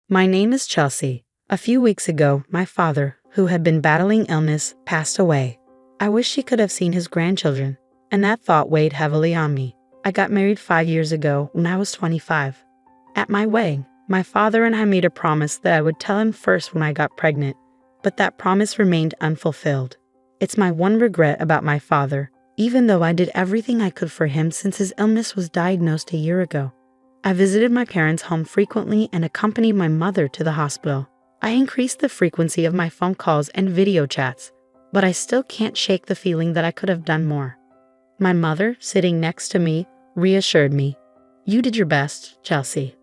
My name is Chelsea. A few weeks ago, my father, who had been battling illness, passed away. I wish he could have seen his grandchildren, and that thought weighed heavily on me. I got married 5 years ago when I was 25. At my wedding, my father and I made a promise that I would tell him first when I got pregnant, but that promise remained unfulfilled. It's my one regret about my father, even though I did everything I could for him since his illness was diagnosed a year ago. I visited my parents' home frequently and accompanied my mother to the hospital. I increased the frequency of my phone calls and video chats, but I still can't shake the feeling that I could have done more. My mother, sitting next to me, reassured me. "You did your best, Chelsea."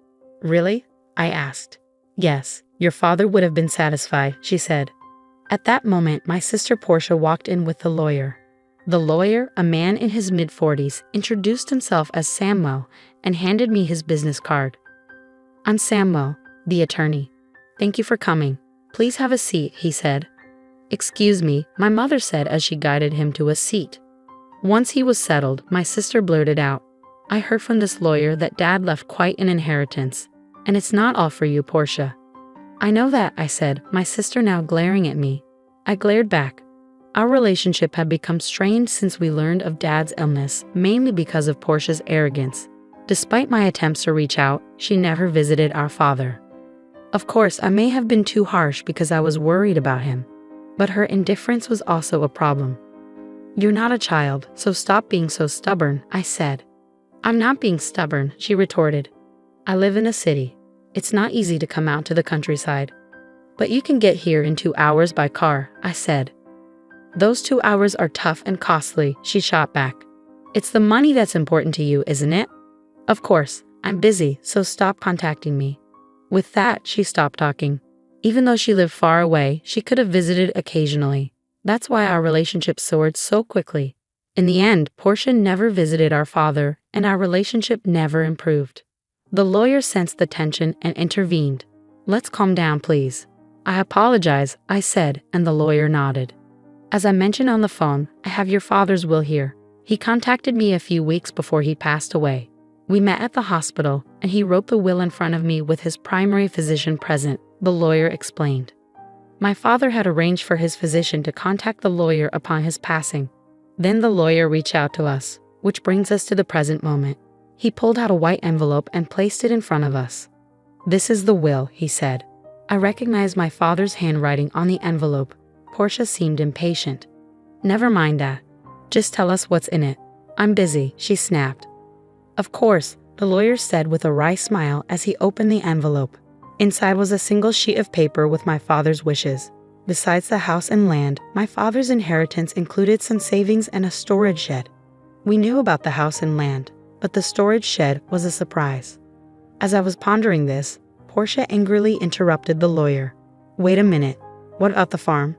"Really?" I asked. "Yes, your father would have been satisfied," she said. At that moment, my sister Portia walked in with the lawyer. The lawyer, a man in his mid-40s, introduced himself as Samuel and handed me his business card. "I'm Samuel, the attorney. Thank you for coming. Please have a seat," he said. "Excuse me," my mother said as she guided him to a seat. Once he was settled, my sister blurted out, "I heard from this lawyer that Dad left quite an inheritance, and it's not all for you, Portia." "I know that," I said, my sister now glaring at me. I glared back. Our relationship had become strained since we learned of Dad's illness, mainly because of Portia's arrogance. Despite my attempts to reach out, she never visited our father. Of course, I may have been too harsh because I was worried about him, but her indifference was also a problem. "You're not a child, so stop being so stubborn," I said. "I'm not being stubborn," she retorted. "I live in a city. It's not easy to come out to the countryside. But you can get here in 2 hours by car," I said. "Those 2 hours are tough and costly," she shot back. "It's the money that's important to you, isn't it?" "Of course, I'm busy, so stop contacting me." With that, she stopped talking. Even though she lived far away, she could have visited occasionally. That's why our relationship soared so quickly. In the end, Portia never visited our father, and our relationship never improved. The lawyer sensed the tension and intervened. "Let's calm down, please." "I apologize," I said, and the lawyer nodded. "As I mentioned on the phone, I have your father's will here. He contacted me a few weeks before he passed away. We met at the hospital, and he wrote the will in front of me with his primary physician present," the lawyer explained. My father had arranged for his physician to contact the lawyer upon his passing. Then the lawyer reached out to us, which brings us to the present moment. He pulled out a white envelope and placed it in front of us. "This is the will," he said. I recognized my father's handwriting on the envelope. Portia seemed impatient. "Never mind that. Just tell us what's in it." "I'm busy," she snapped. "Of course," the lawyer said with a wry smile as he opened the envelope. Inside was a single sheet of paper with my father's wishes. Besides the house and land, my father's inheritance included some savings and a storage shed. We knew about the house and land, but the storage shed was a surprise. As I was pondering this, Portia angrily interrupted the lawyer. "Wait a minute. What about the farm?"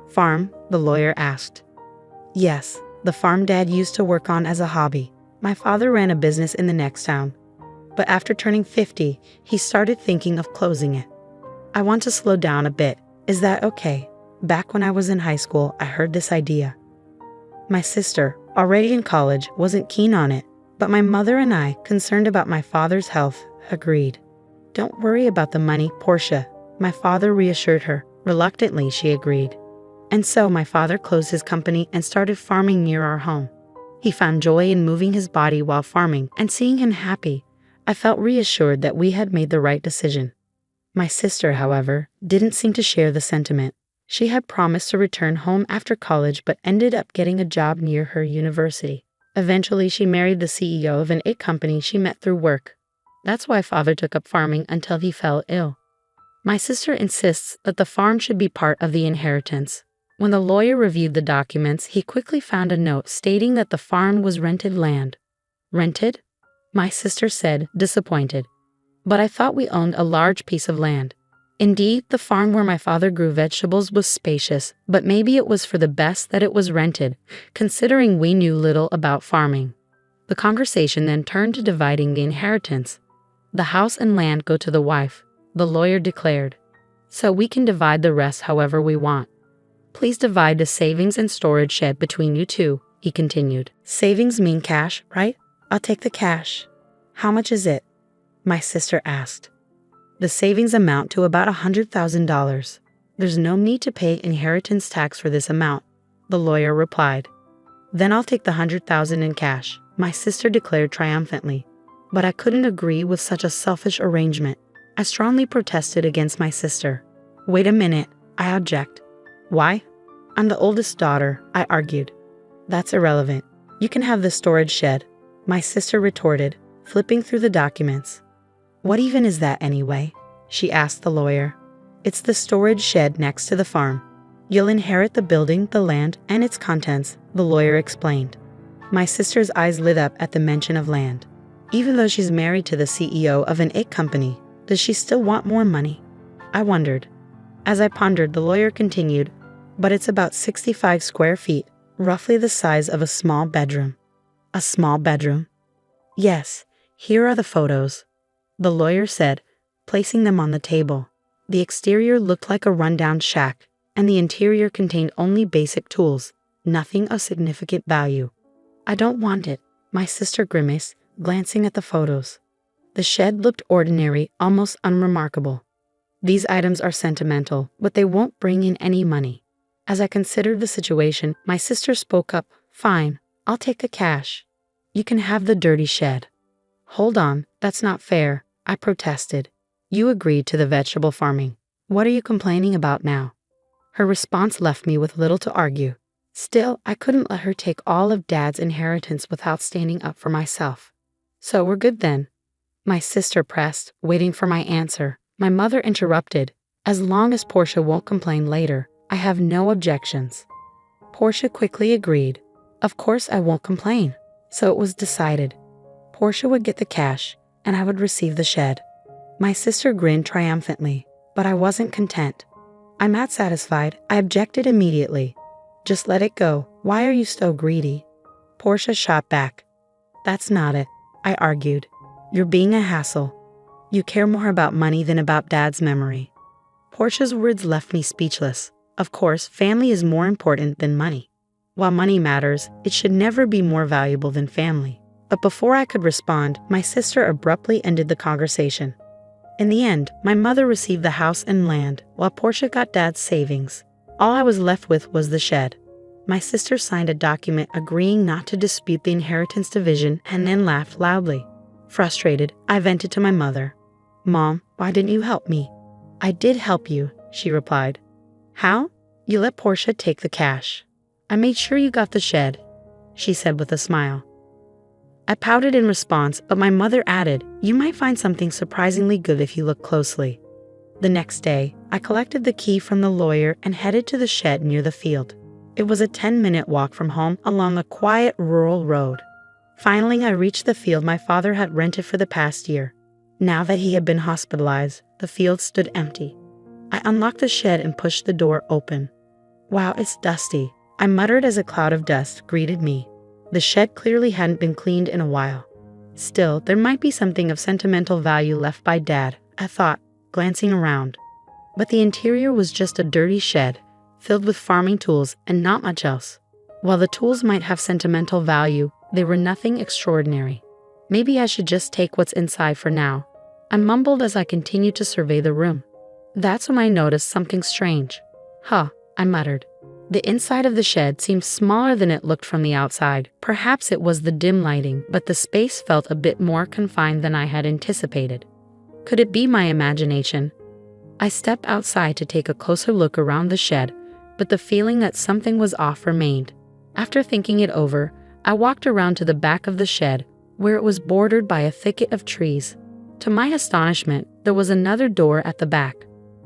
"Farm?" the lawyer asked. "Yes, the farm Dad used to work on as a hobby. My father ran a business in the next town. But after turning 50, he started thinking of closing it. I want to slow down a bit. Is that okay? Back when I was in high school, I heard this idea. My sister, already in college, wasn't keen on it, but my mother and I, concerned about my father's health, agreed. Don't worry about the money, Portia, my father reassured her. Reluctantly, she agreed. And so my father closed his company and started farming near our home. He found joy in moving his body while farming, and seeing him happy, I felt reassured that we had made the right decision. My sister, however, didn't seem to share the sentiment. She had promised to return home after college but ended up getting a job near her university. Eventually, she married the CEO of an egg company she met through work. That's why father took up farming until he fell ill. My sister insists that the farm should be part of the inheritance. When the lawyer reviewed the documents, he quickly found a note stating that the farm was rented land. Rented? My sister said, disappointed. But I thought we owned a large piece of land. Indeed, the farm where my father grew vegetables was spacious, but maybe it was for the best that it was rented, considering we knew little about farming. The conversation then turned to dividing the inheritance. The house and land go to the wife, the lawyer declared. So we can divide the rest however we want. Please divide the savings and storage shed between you two, he continued. Savings mean cash, right? I'll take the cash. How much is it? My sister asked. The savings amount to about $100,000. There's no need to pay inheritance tax for this amount, the lawyer replied. Then I'll take the $100,000 in cash, my sister declared triumphantly. But I couldn't agree with such a selfish arrangement. I strongly protested against my sister. Wait a minute, I object. Why? I'm the oldest daughter, I argued. That's irrelevant. You can have the storage shed, my sister retorted, flipping through the documents. What even is that anyway? She asked the lawyer. It's the storage shed next to the farm. You'll inherit the building, the land, and its contents, the lawyer explained. My sister's eyes lit up at the mention of land. Even though she's married to the CEO of an egg company, does she still want more money? I wondered. As I pondered, the lawyer continued, but it's about 65 square feet, roughly the size of a small bedroom. A small bedroom? Yes, here are the photos, the lawyer said, placing them on the table. The exterior looked like a rundown shack, and the interior contained only basic tools, nothing of significant value. I don't want it, my sister grimaced, glancing at the photos. The shed looked ordinary, almost unremarkable. These items are sentimental, but they won't bring in any money. As I considered the situation, my sister spoke up. Fine, I'll take the cash. You can have the dirty shed. Hold on, that's not fair, I protested. You agreed to the vegetable farming. What are you complaining about now? Her response left me with little to argue. Still, I couldn't let her take all of Dad's inheritance without standing up for myself. So we're good then? My sister pressed, waiting for my answer. My mother interrupted. As long as Portia won't complain later, I have no objections. Portia quickly agreed. Of course I won't complain. So it was decided. Portia would get the cash, and I would receive the shed. My sister grinned triumphantly, but I wasn't content. I'm not satisfied, I objected immediately. Just let it go, why are you so greedy? Portia shot back. That's not it, I argued. You're being a hassle. You care more about money than about Dad's memory. Portia's words left me speechless. Of course, family is more important than money. While money matters, it should never be more valuable than family. But before I could respond, my sister abruptly ended the conversation. In the end, my mother received the house and land, while Portia got Dad's savings. All I was left with was the shed. My sister signed a document agreeing not to dispute the inheritance division and then laughed loudly. Frustrated, I vented to my mother. Mom, why didn't you help me? I did help you, she replied. How? You let Portia take the cash. I made sure you got the shed, she said with a smile. I pouted in response, but my mother added, you might find something surprisingly good if you look closely. The next day, I collected the key from the lawyer and headed to the shed near the field. It was a 10-minute walk from home along a quiet rural road. Finally, I reached the field my father had rented for the past year. Now that he had been hospitalized, the field stood empty. I unlocked the shed and pushed the door open. Wow, it's dusty, I muttered as a cloud of dust greeted me. The shed clearly hadn't been cleaned in a while. Still, there might be something of sentimental value left by Dad, I thought, glancing around. But the interior was just a dirty shed, filled with farming tools and not much else. While the tools might have sentimental value, they were nothing extraordinary. Maybe I should just take what's inside for now. I mumbled as I continued to survey the room. That's when I noticed something strange. Huh, I muttered. The inside of the shed seemed smaller than it looked from the outside. Perhaps it was the dim lighting, but the space felt a bit more confined than I had anticipated. Could it be my imagination? I stepped outside to take a closer look around the shed, but the feeling that something was off remained. After thinking it over, I walked around to the back of the shed, where it was bordered by a thicket of trees. To my astonishment, there was another door at the back.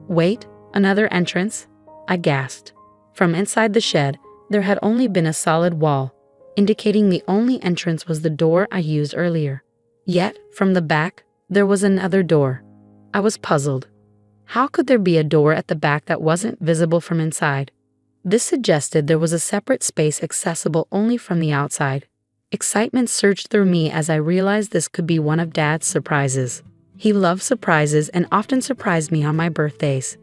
Wait, another entrance? I gasped. From inside the shed, there had only been a solid wall, indicating the only entrance was the door I used earlier. Yet, from the back, there was another door. I was puzzled. How could there be a door at the back that wasn't visible from inside? This suggested there was a separate space accessible only from the outside. Excitement surged through me as I realized this could be one of Dad's surprises. He loved surprises and often surprised me on my birthdays.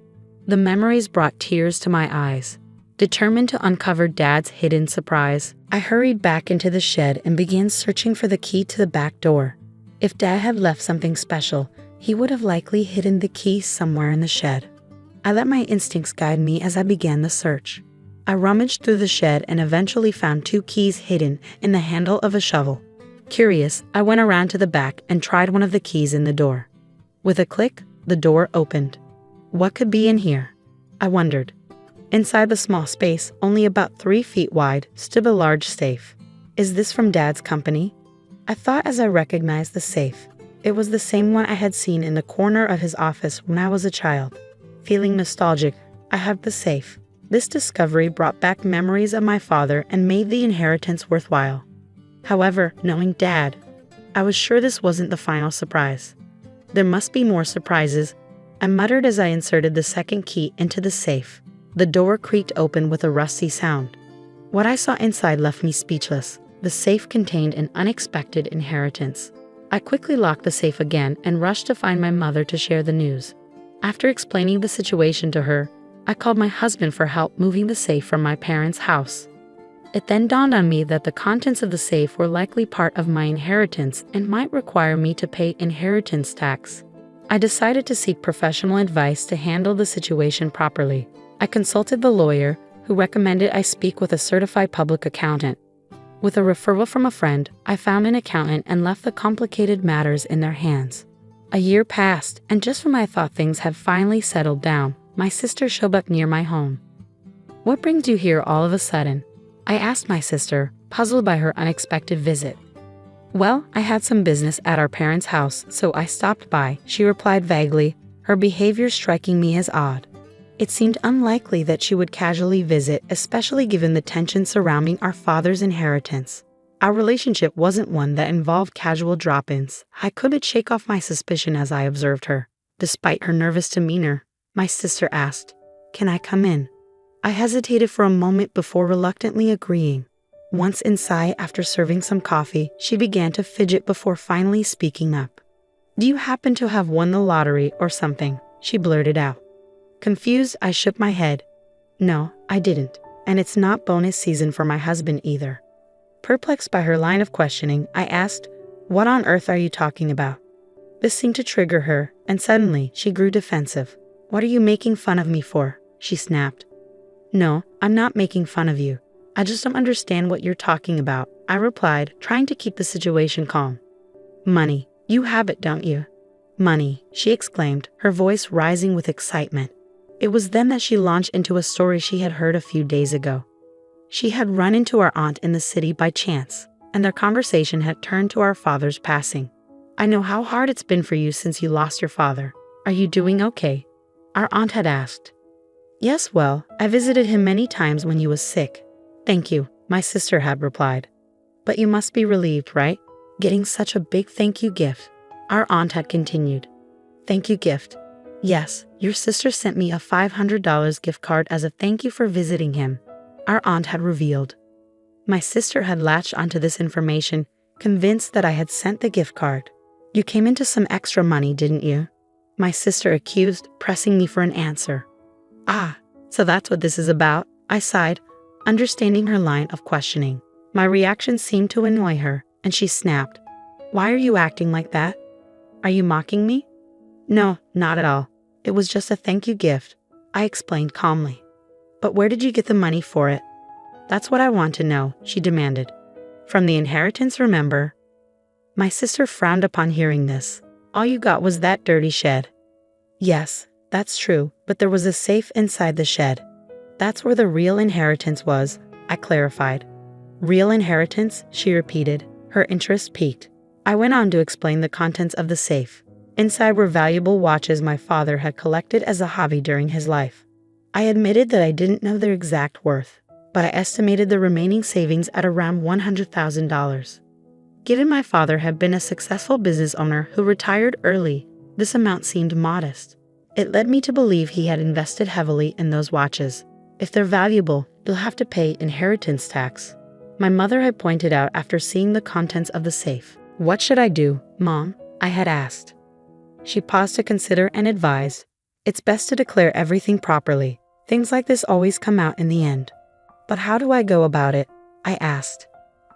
The memories brought tears to my eyes. Determined to uncover Dad's hidden surprise, I hurried back into the shed and began searching for the key to the back door. If Dad had left something special, He would have likely hidden the key somewhere in the shed. I let my instincts guide me as I began the search. I rummaged through the shed and eventually found 2 keys hidden in the handle of a shovel. Curious, I went around to the back and tried one of the keys in the door. With a click, the door opened. What could be in here? I wondered. Inside the small space, only about 3 feet wide, stood a large safe. Is this from Dad's company? I thought as I recognized the safe. It was the same one I had seen in the corner of his office when I was a child. Feeling nostalgic, I hugged the safe. This discovery brought back memories of my father and made the inheritance worthwhile. However, knowing Dad, I was sure this wasn't the final surprise. There must be more surprises, I muttered as I inserted the second key into the safe. The door creaked open with a rusty sound. What I saw inside left me speechless. The safe contained an unexpected inheritance. I quickly locked the safe again and rushed to find my mother to share the news. After explaining the situation to her, I called my husband for help moving the safe from my parents' house. It then dawned on me that the contents of the safe were likely part of my inheritance and might require me to pay inheritance tax. I decided to seek professional advice to handle the situation properly. I consulted the lawyer, who recommended I speak with a certified public accountant. With a referral from a friend, I found an accountant and left the complicated matters in their hands. A year passed, and just when I thought things had finally settled down, my sister showed up near my home. "What brings you here all of a sudden?" I asked my sister, puzzled by her unexpected visit. "Well, I had some business at our parents' house, so I stopped by," she replied vaguely, her behavior striking me as odd. It seemed unlikely that she would casually visit, especially given the tension surrounding our father's inheritance. Our relationship wasn't one that involved casual drop-ins. I couldn't shake off my suspicion as I observed her. Despite her nervous demeanor, my sister asked, "Can I come in?" I hesitated for a moment before reluctantly agreeing. Once inside, after serving some coffee, she began to fidget before finally speaking up. "Do you happen to have won the lottery or something?" she blurted out. Confused, I shook my head. "No, I didn't, and it's not bonus season for my husband either." Perplexed by her line of questioning, I asked, "What on earth are you talking about?" This seemed to trigger her, and suddenly she grew defensive. "What are you making fun of me for?" she snapped. "No, I'm not making fun of you. I just don't understand what you're talking about," I replied, trying to keep the situation calm. "Money. You have it, don't you?" "Money," she exclaimed, her voice rising with excitement. It was then that she launched into a story she had heard a few days ago. She had run into our aunt in the city by chance, and their conversation had turned to our father's passing. "I know how hard it's been for you since you lost your father. Are you doing okay?" our aunt had asked. "Yes, well, I visited him many times when he was sick." "Thank you," my sister had replied. "But you must be relieved, right? Getting such a big thank you gift," our aunt had continued. "Thank you gift. Yes, your sister sent me a $500 gift card as a thank you for visiting him," our aunt had revealed. My sister had latched onto this information, convinced that I had sent the gift card. "You came into some extra money, didn't you?" my sister accused, pressing me for an answer. "Ah, so that's what this is about," I sighed, understanding her line of questioning. My reaction seemed to annoy her, and she snapped, "Why are you acting like that? Are you mocking me?" "No, not at all. It was just a thank you gift," I explained calmly. "But where did you get the money for it?" "That's what I want to know," she demanded. "From the inheritance, remember?" My sister frowned upon hearing this. "All you got was that dirty shed." "Yes, that's true, but there was a safe inside the shed. That's where the real inheritance was," I clarified. "Real inheritance?" she repeated, her interest piqued. I went on to explain the contents of the safe. Inside were valuable watches my father had collected as a hobby during his life. I admitted that I didn't know their exact worth, but I estimated the remaining savings at around $100,000. Given my father had been a successful business owner who retired early, this amount seemed modest. It led me to believe he had invested heavily in those watches. "If they're valuable, you'll have to pay inheritance tax," my mother had pointed out after seeing the contents of the safe. "What should I do, Mom?" I had asked. She paused to consider and advised, "It's best to declare everything properly. Things like this always come out in the end." "But how do I go about it?" I asked.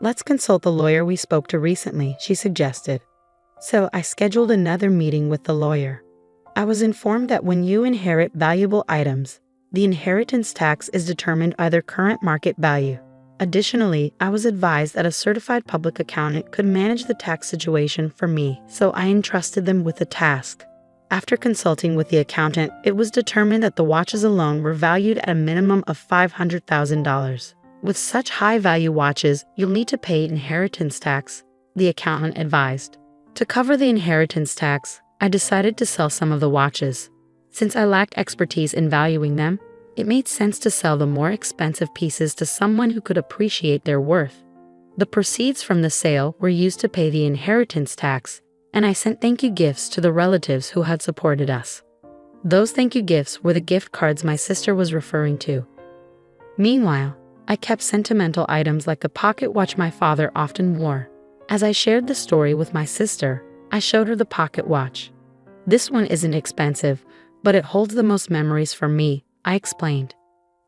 "Let's consult the lawyer we spoke to recently," she suggested. So I scheduled another meeting with the lawyer. I was informed that when you inherit valuable items, the inheritance tax is determined by their current market value. Additionally, I was advised that a certified public accountant could manage the tax situation for me, so I entrusted them with the task. After consulting with the accountant, it was determined that the watches alone were valued at a minimum of $500,000. With such high-value watches, you'll need to pay inheritance tax, the accountant advised. To cover the inheritance tax, I decided to sell some of the watches. Since I lacked expertise in valuing them, it made sense to sell the more expensive pieces to someone who could appreciate their worth. The proceeds from the sale were used to pay the inheritance tax, and I sent thank you gifts to the relatives who had supported us. Those thank you gifts were the gift cards my sister was referring to. Meanwhile, I kept sentimental items like the pocket watch my father often wore. As I shared the story with my sister, I showed her the pocket watch. This one isn't expensive, but it holds the most memories for me, I explained.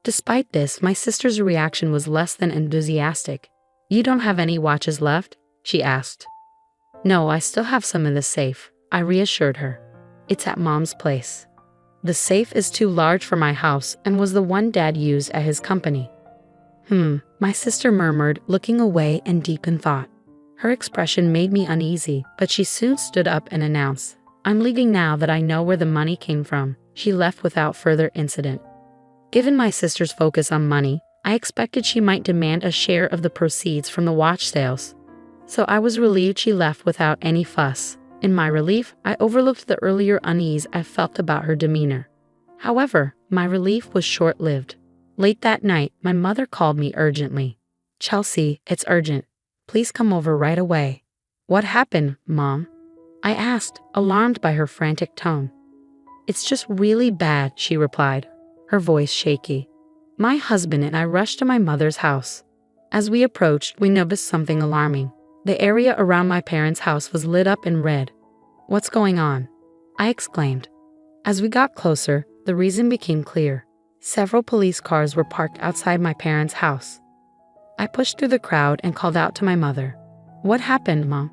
Despite this, my sister's reaction was less than enthusiastic. You don't have any watches left? She asked. No, I still have some in the safe, I reassured her. It's at Mom's place. The safe is too large for my house and was the one Dad used at his company. My sister murmured, looking away and deep in thought. Her expression made me uneasy, but she soon stood up and announced, I'm leaving now that I know where the money came from. She left without further incident. Given my sister's focus on money, I expected she might demand a share of the proceeds from the watch sales. So I was relieved she left without any fuss. In my relief, I overlooked the earlier unease I felt about her demeanor. However, my relief was short-lived. Late that night, my mother called me urgently. Chelsea, it's urgent. Please come over right away. What happened, Mom? I asked, alarmed by her frantic tone. It's just really bad, she replied, her voice shaky. My husband and I rushed to my mother's house. As we approached, we noticed something alarming. The area around my parents' house was lit up in red. What's going on? I exclaimed. As we got closer, the reason became clear. Several police cars were parked outside my parents' house. I pushed through the crowd and called out to my mother. What happened, Mom?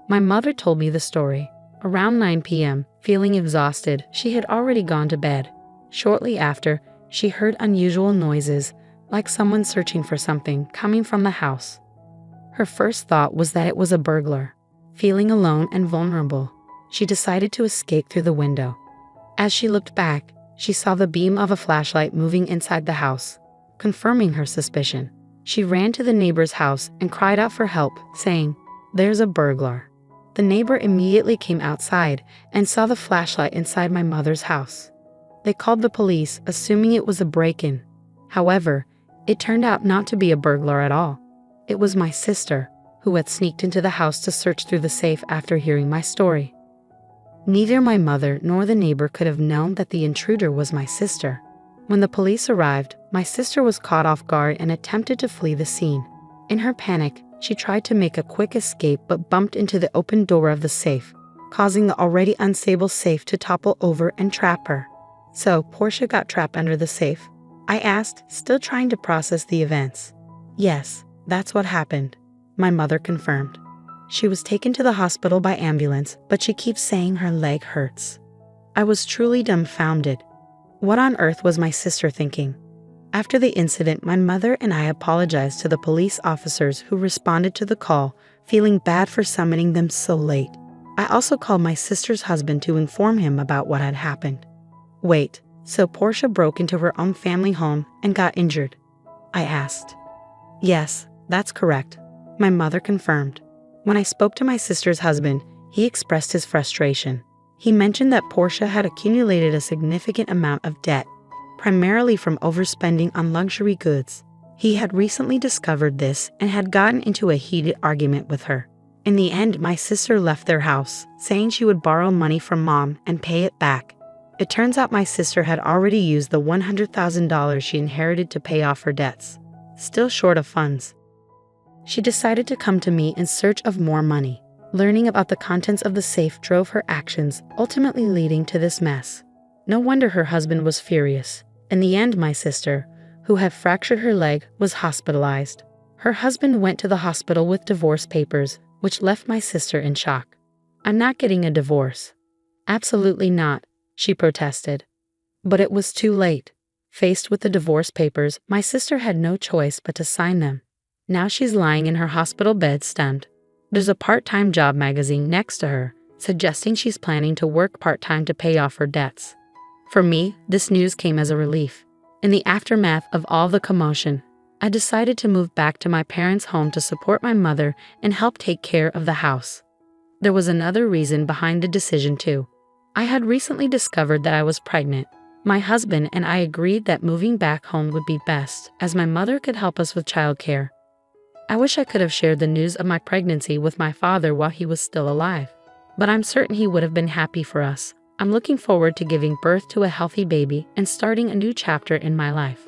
My mother told me the story. Around 9 p.m., feeling exhausted, she had already gone to bed. Shortly after, she heard unusual noises, like someone searching for something, coming from the house. Her first thought was that it was a burglar. Feeling alone and vulnerable, she decided to escape through the window. As she looked back, she saw the beam of a flashlight moving inside the house, confirming her suspicion. She ran to the neighbor's house and cried out for help, saying, There's a burglar. The neighbor immediately came outside and saw the flashlight inside my mother's house. They called the police, assuming it was a break-in. However, it turned out not to be a burglar at all. It was my sister, who had sneaked into the house to search through the safe after hearing my story. Neither my mother nor the neighbor could have known that the intruder was my sister. When the police arrived, my sister was caught off guard and attempted to flee the scene. In her panic, she tried to make a quick escape but bumped into the open door of the safe, causing the already unstable safe to topple over and trap her. So, Portia got trapped under the safe? I asked, still trying to process the events. Yes, that's what happened, my mother confirmed. She was taken to the hospital by ambulance, but she keeps saying her leg hurts. I was truly dumbfounded. What on earth was my sister thinking? After the incident, my mother and I apologized to the police officers who responded to the call, feeling bad for summoning them so late. I also called my sister's husband to inform him about what had happened. Wait, so Portia broke into her own family home and got injured? I asked. Yes, that's correct, my mother confirmed. When I spoke to my sister's husband, he expressed his frustration. He mentioned that Portia had accumulated a significant amount of debt, primarily from overspending on luxury goods. He had recently discovered this and had gotten into a heated argument with her. In the end, my sister left their house, saying she would borrow money from Mom and pay it back. It turns out my sister had already used the $100,000 she inherited to pay off her debts. Still short of funds, she decided to come to me in search of more money. Learning about the contents of the safe drove her actions, ultimately leading to this mess. No wonder her husband was furious. In the end, my sister, who had fractured her leg, was hospitalized. Her husband went to the hospital with divorce papers, which left my sister in shock. I'm not getting a divorce. Absolutely not, she protested. But it was too late. Faced with the divorce papers, my sister had no choice but to sign them. Now she's lying in her hospital bed stunned. There's a part-time job magazine next to her, suggesting she's planning to work part-time to pay off her debts. For me, this news came as a relief. In the aftermath of all the commotion, I decided to move back to my parents' home to support my mother and help take care of the house. There was another reason behind the decision too. I had recently discovered that I was pregnant. My husband and I agreed that moving back home would be best, as my mother could help us with childcare. I wish I could have shared the news of my pregnancy with my father while he was still alive, but I'm certain he would have been happy for us. I'm looking forward to giving birth to a healthy baby and starting a new chapter in my life.